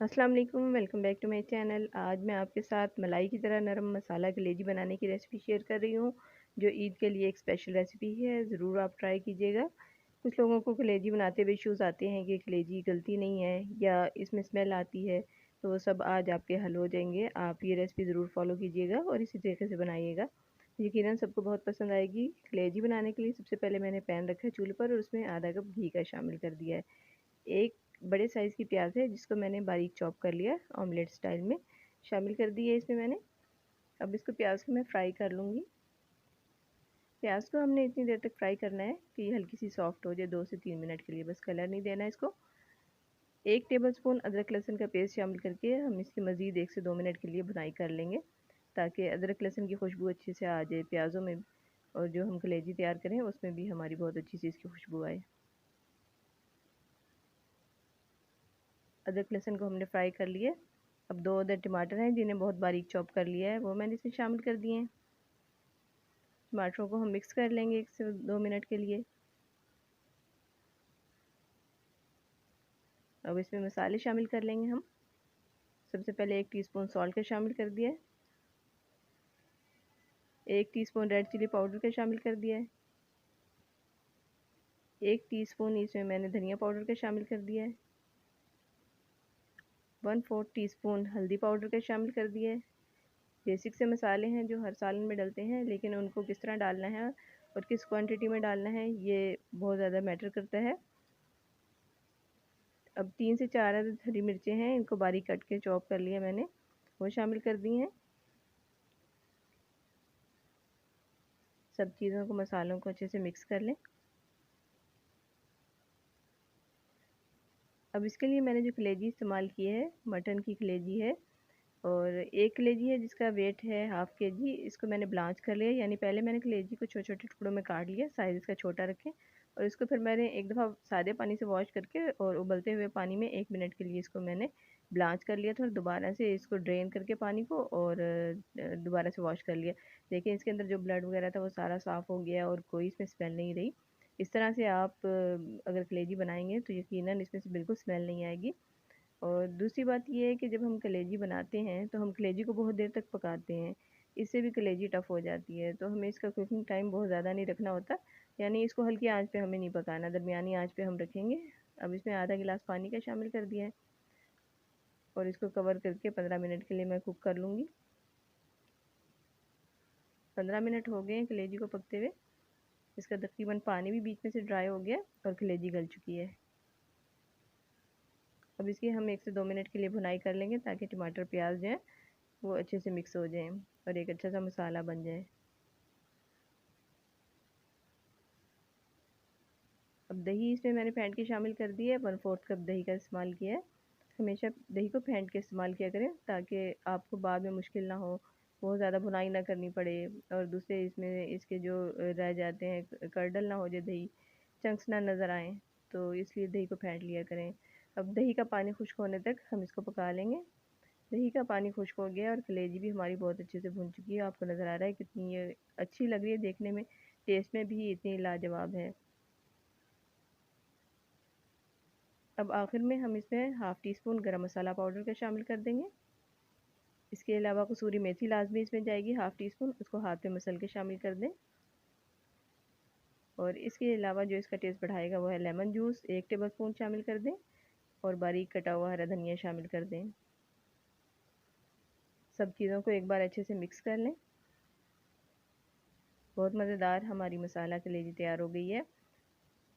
अस्सलाम वालेकुम, welcome back to my channel. आज मैं आपके साथ मलाई की तरह नरम मसाला कलेजी बनाने की रेसिपी शेयर कर रही हूँ, जो ईद के लिए एक स्पेशल रेसिपी है। ज़रूर आप ट्राई कीजिएगा। कुछ लोगों को कलेजी बनाते हुए इश्यूज़ आते हैं कि कलेजी गलती नहीं है या इसमें स्मेल आती है, तो वो सब आज आपके हल हो जाएंगे। आप ये रेसिपी ज़रूर फॉलो कीजिएगा और इसी तरीके से बनाइएगा, यकीनन सबको बहुत पसंद आएगी। कलेजी बनाने के लिए सबसे पहले मैंने पैन रखा है चूल्हे पर और उसमें आधा कप घी का शामिल कर दिया है। एक बड़े साइज़ की प्याज है जिसको मैंने बारीक चॉप कर लिया, ऑमलेट स्टाइल में शामिल कर दी है इसमें मैंने। अब इसको प्याज को मैं फ्राई कर लूँगी। प्याज को हमने इतनी देर तक फ्राई करना है कि ये हल्की सी सॉफ्ट हो जाए, 2 से 3 मिनट के लिए, बस कलर नहीं देना है इसको। 1 टेबलस्पून अदरक लहसुन का पेस्ट शामिल करके हम इसकी मज़ीद 1 से 2 मिनट के लिए भुनाई कर लेंगे, ताकि अदरक लहसुन की खुशबू अच्छे से आ जाए प्याज़ों में, और जो हम कलेजी तैयार करें उसमें भी हमारी बहुत अच्छी सी इसकी खुशबू आए। अदरक लहसुन को हमने फ्राई कर लिया। अब 2 अदर टमाटर हैं जिन्हें बहुत बारीक चॉप कर लिया है, वो मैंने इसमें शामिल कर दिए हैं। टमाटरों को हम मिक्स कर लेंगे 1 से 2 मिनट के लिए। अब इसमें मसाले शामिल कर लेंगे हम। सबसे पहले 1 टीस्पून सॉल्ट का शामिल कर दिया है, 1 टीस्पून रेड चिली पाउडर का शामिल कर दिया है, 1 टीस्पून इसमें मैंने धनिया पाउडर का शामिल कर दिया है, 1/4 टीस्पून हल्दी पाउडर का शामिल कर दिया है। बेसिक से मसाले हैं जो हर सालन में डलते हैं, लेकिन उनको किस तरह डालना है और किस क्वांटिटी में डालना है ये बहुत ज़्यादा मैटर करता है। अब 3 से 4 अदद हरी मिर्चें हैं, इनको बारीक कट के चॉप कर लिया मैंने, वो शामिल कर दी हैं। सब चीज़ों को, मसालों को अच्छे से मिक्स कर लें। अब इसके लिए मैंने जो कलेजी इस्तेमाल की है, मटन की कलेजी है, और एक कलेजी है जिसका वेट है हाफ़ के जी। इसको मैंने ब्लांच कर लिया, यानी पहले मैंने कलेजी को छोटे छोटे टुकड़ों में काट लिया, साइज़ इसका छोटा रखें, और इसको फिर मैंने एक दफ़ा सादे पानी से वॉश करके और उबलते हुए पानी में 1 मिनट के लिए इसको मैंने ब्लांच कर लिया था, और दोबारा से इसको ड्रेन करके पानी को और दोबारा से वॉश कर लिया। देखिए इसके अंदर जो ब्लड वगैरह था वो सारा साफ़ हो गया और कोई इसमें स्मेल नहीं रही। इस तरह से आप अगर कलेजी बनाएंगे तो यकीनन इसमें से बिल्कुल स्मेल नहीं आएगी। और दूसरी बात ये है कि जब हम कलेजी बनाते हैं तो हम कलेजी को बहुत देर तक पकाते हैं, इससे भी कलेजी टफ़ हो जाती है। तो हमें इसका कुकिंग टाइम बहुत ज़्यादा नहीं रखना होता, यानी इसको हल्की आंच पे हमें नहीं पकाना, दरमियानी आंच पे हम रखेंगे। अब इसमें आधा गिलास पानी का शामिल कर दिया है और इसको कवर करके 15 मिनट के लिए मैं कुक कर लूँगी। 15 मिनट हो गए हैं कलेजी को पकते हुए। इसका तकरीबन पानी भी बीच में से ड्राई हो गया और कलेजी गल चुकी है। अब इसकी हम 1 से 2 मिनट के लिए भुनाई कर लेंगे, ताकि टमाटर प्याज जो है वो अच्छे से मिक्स हो जाएं और एक अच्छा सा मसाला बन जाए। अब दही इसमें मैंने फेंट के शामिल कर दी है, 1/4 कप दही का इस्तेमाल किया है। हमेशा दही को फेंट के इस्तेमाल किया करें, ताकि आपको बाद में मुश्किल ना हो, बहुत ज़्यादा भुनाई ना करनी पड़े, और दूसरे इसमें इसके जो रह जाते हैं कर्डल ना हो जाए, दही चंक्स ना नज़र आएँ, तो इसलिए दही को फेंट लिया करें। अब दही का पानी खुश्क होने तक हम इसको पका लेंगे। दही का पानी खुश्क हो गया और कलेजी भी हमारी बहुत अच्छे से भुन चुकी है। आपको नज़र आ रहा है कितनी ये अच्छी लग रही है देखने में, टेस्ट में भी इतनी लाजवाब है। अब आखिर में हम इसमें हाफ़ टी स्पून गरम मसाला पाउडर का शामिल कर देंगे। इसके अलावा कसूरी मेथी लाजमी इसमें जाएगी, हाफ़ टी स्पून, उसको हाथ पे मसल के शामिल कर दें। और इसके अलावा जो इसका टेस्ट बढ़ाएगा वो है लेमन जूस, 1 टेबल स्पून शामिल कर दें, और बारीक कटा हुआ हरा धनिया शामिल कर दें। सब चीज़ों को एक बार अच्छे से मिक्स कर लें। बहुत मज़ेदार हमारी मसाला कलेजी तैयार हो गई है।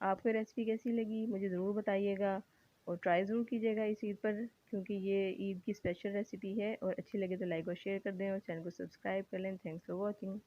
आपको रेसिपी कैसी लगी मुझे ज़रूर बताइएगा, और ट्राई ज़रूर कीजिएगा इस ईद पर, क्योंकि ये ईद की स्पेशल रेसिपी है। और अच्छी लगे तो लाइक और शेयर कर दें और चैनल को सब्सक्राइब कर लें। Thanks for watching.